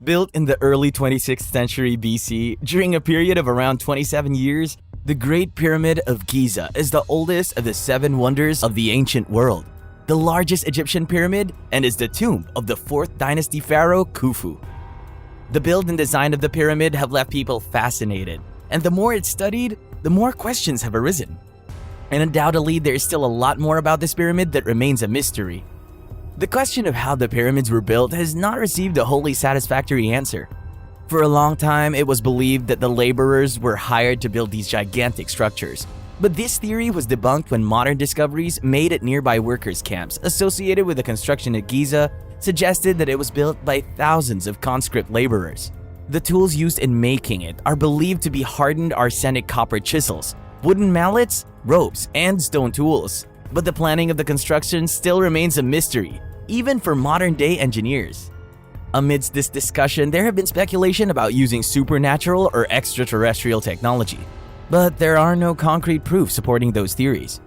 Built in the early 26th century BC, during a period of around 27 years, the Great Pyramid of Giza is the oldest of the 7 wonders of the ancient world, the largest Egyptian pyramid, and is the tomb of the Fourth Dynasty pharaoh Khufu. The build and design of the pyramid have left people fascinated, and the more it's studied, the more questions have arisen. And undoubtedly, there is still a lot more about this pyramid that remains a mystery. The question of how the pyramids were built has not received a wholly satisfactory answer. For a long time, it was believed that the laborers were hired to build these gigantic structures. But this theory was debunked when modern discoveries made at nearby workers' camps associated with the construction at Giza suggested that it was built by thousands of conscript laborers. The tools used in making it are believed to be hardened arsenic copper chisels, wooden mallets, ropes, and stone tools. But the planning of the construction still remains a mystery, even for modern-day engineers. Amidst this discussion, there have been speculation about using supernatural or extraterrestrial technology, but there are no concrete proofs supporting those theories.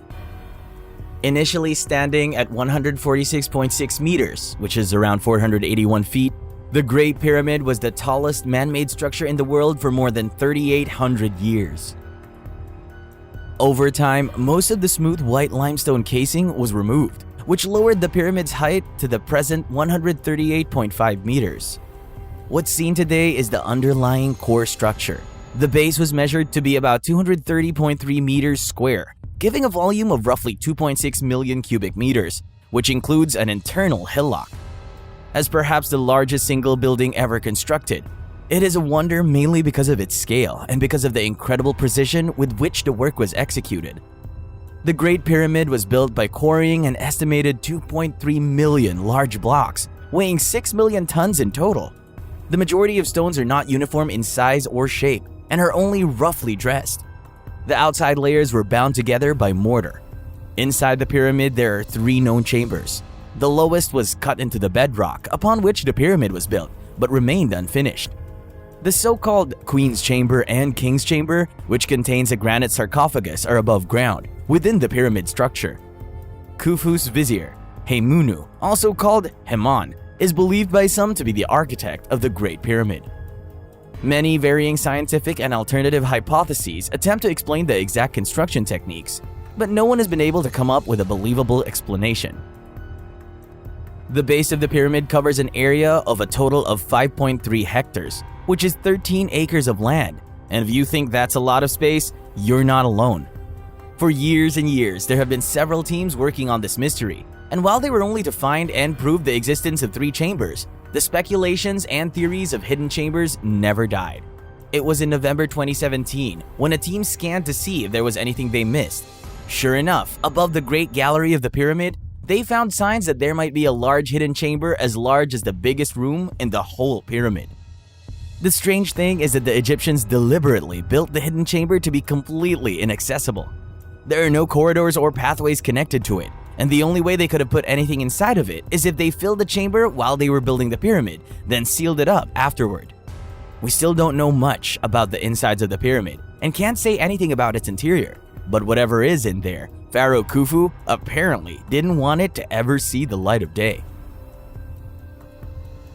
Initially standing at 146.6 meters, which is around 481 feet, the Great Pyramid was the tallest man-made structure in the world for more than 3,800 years. Over time, most of the smooth white limestone casing was removed, which lowered the pyramid's height to the present 138.5 meters. What's seen today is the underlying core structure. The base was measured to be about 230.3 meters square, giving a volume of roughly 2.6 million cubic meters, which includes an internal hillock. As perhaps the largest single building ever constructed, it is a wonder mainly because of its scale and because of the incredible precision with which the work was executed. The Great Pyramid was built by quarrying an estimated 2.3 million large blocks, weighing 6 million tons in total. The majority of stones are not uniform in size or shape and are only roughly dressed. The outside layers were bound together by mortar. Inside the pyramid, there are 3 known chambers. The lowest was cut into the bedrock upon which the pyramid was built, but remained unfinished. The so-called Queen's Chamber and King's Chamber, which contains a granite sarcophagus, are above ground, within the pyramid structure. Khufu's vizier, Haymunu, also called Haman, is believed by some to be the architect of the Great Pyramid. Many varying scientific and alternative hypotheses attempt to explain the exact construction techniques, but no one has been able to come up with a believable explanation. The base of the pyramid covers an area of a total of 5.3 hectares, which is 13 acres of land, and if you think that's a lot of space, you're not alone. For years and years, there have been several teams working on this mystery, and while they were only to find and prove the existence of 3 chambers, the speculations and theories of hidden chambers never died. It was in November 2017 when a team scanned to see if there was anything they missed. Sure enough, above the Great Gallery of the pyramid, they found signs that there might be a large hidden chamber as large as the biggest room in the whole pyramid. The strange thing is that the Egyptians deliberately built the hidden chamber to be completely inaccessible. There are no corridors or pathways connected to it, and the only way they could have put anything inside of it is if they filled the chamber while they were building the pyramid, then sealed it up afterward. We still don't know much about the insides of the pyramid and can't say anything about its interior, but whatever is in there, Pharaoh Khufu apparently didn't want it to ever see the light of day.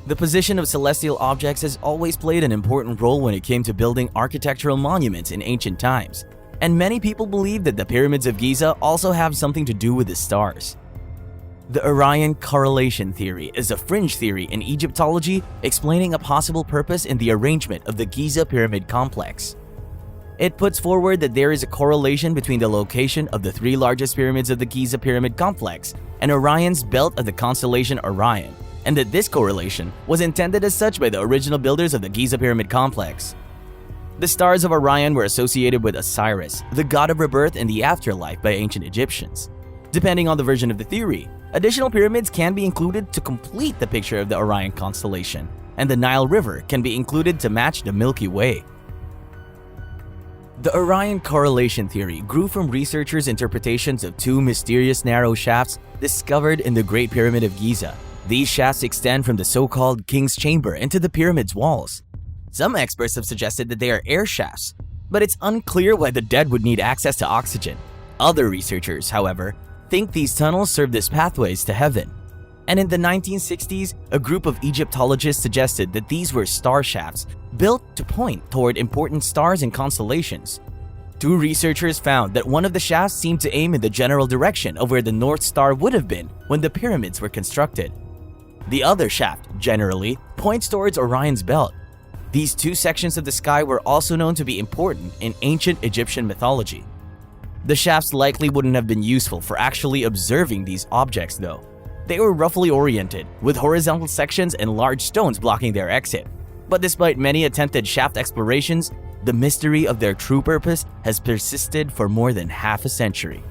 The position of celestial objects has always played an important role when it came to building architectural monuments in ancient times, and many people believe that the pyramids of Giza also have something to do with the stars. The Orion correlation theory is a fringe theory in Egyptology explaining a possible purpose in the arrangement of the Giza pyramid complex. It puts forward that there is a correlation between the location of the 3 largest pyramids of the Giza pyramid complex and Orion's belt of the constellation Orion, and that this correlation was intended as such by the original builders of the Giza pyramid complex. The stars of Orion were associated with Osiris, the god of rebirth and the afterlife by ancient Egyptians. Depending on the version of the theory, additional pyramids can be included to complete the picture of the Orion constellation, and the Nile River can be included to match the Milky Way. The Orion correlation theory grew from researchers' interpretations of 2 mysterious narrow shafts discovered in the Great Pyramid of Giza. These shafts extend from the so-called King's Chamber into the pyramid's walls. Some experts have suggested that they are air shafts, but it's unclear why the dead would need access to oxygen. Other researchers, however, think these tunnels served as pathways to heaven. And in the 1960s, a group of Egyptologists suggested that these were star shafts built to point toward important stars and constellations. Two researchers found that one of the shafts seemed to aim in the general direction of where the North Star would have been when the pyramids were constructed. The other shaft, generally, points towards Orion's belt. These two sections of the sky were also known to be important in ancient Egyptian mythology. The shafts likely wouldn't have been useful for actually observing these objects though. They were roughly oriented, with horizontal sections and large stones blocking their exit. But despite many attempted shaft explorations, the mystery of their true purpose has persisted for more than half a century.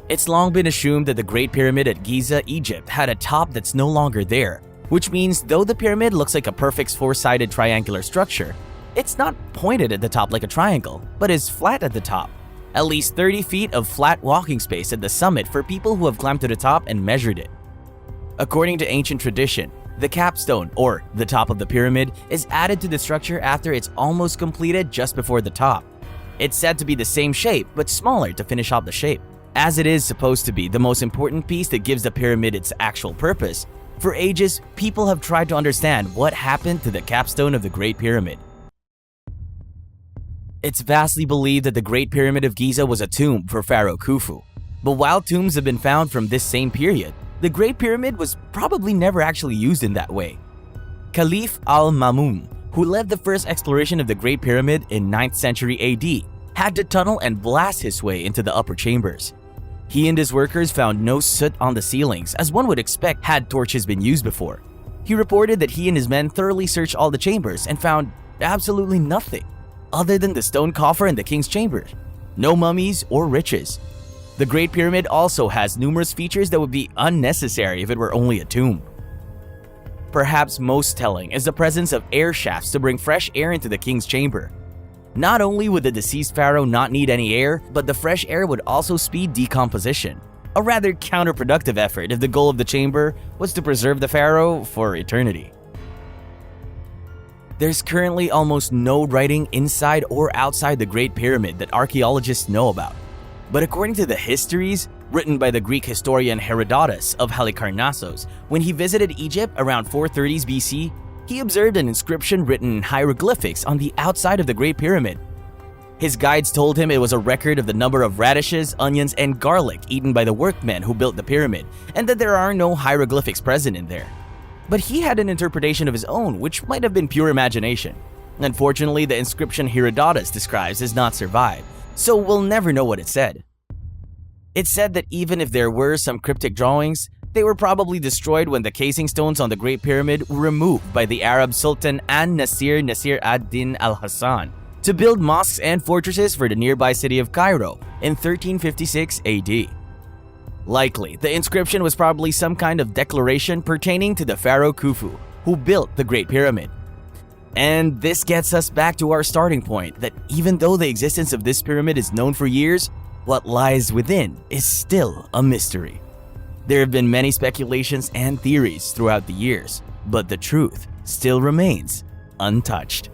It's long been assumed that the Great Pyramid at Giza, Egypt had a top that's no longer there, which means though the pyramid looks like a perfect four-sided triangular structure, it's not pointed at the top like a triangle, but is flat at the top. At least 30 feet of flat walking space at the summit for people who have climbed to the top and measured it. According to ancient tradition, the capstone, or the top of the pyramid, is added to the structure after it's almost completed just before the top. It's said to be the same shape, but smaller to finish off the shape. As it is supposed to be the most important piece that gives the pyramid its actual purpose, for ages, people have tried to understand what happened to the capstone of the Great Pyramid. It's vastly believed that the Great Pyramid of Giza was a tomb for Pharaoh Khufu. But while tombs have been found from this same period, the Great Pyramid was probably never actually used in that way. Caliph al-Ma'mun, who led the first exploration of the Great Pyramid in 9th century AD, had to tunnel and blast his way into the upper chambers. He and his workers found no soot on the ceilings, as one would expect had torches been used before. He reported that he and his men thoroughly searched all the chambers and found absolutely nothing, other than the stone coffer in the king's chamber. No mummies or riches. The Great Pyramid also has numerous features that would be unnecessary if it were only a tomb. Perhaps most telling is the presence of air shafts to bring fresh air into the king's chamber. Not only would the deceased pharaoh not need any air, but the fresh air would also speed decomposition. A rather counterproductive effort if the goal of the chamber was to preserve the pharaoh for eternity. There's currently almost no writing inside or outside the Great Pyramid that archaeologists know about. But according to the histories written by the Greek historian Herodotus of Halicarnassos, when he visited Egypt around 430s BC, he observed an inscription written in hieroglyphics on the outside of the Great Pyramid. His guides told him it was a record of the number of radishes, onions, and garlic eaten by the workmen who built the pyramid, and that there are no hieroglyphics present in there. But he had an interpretation of his own, which might have been pure imagination. Unfortunately, the inscription Herodotus describes has not survived, so we'll never know what it said. It said that even if there were some cryptic drawings, they were probably destroyed when the casing stones on the Great Pyramid were removed by the Arab Sultan An-Nasir Nasir ad-Din al-Hassan to build mosques and fortresses for the nearby city of Cairo in 1356 AD. Likely, the inscription was probably some kind of declaration pertaining to the pharaoh Khufu, who built the Great Pyramid. And this gets us back to our starting point that even though the existence of this pyramid is known for years, what lies within is still a mystery. There have been many speculations and theories throughout the years, but the truth still remains untouched.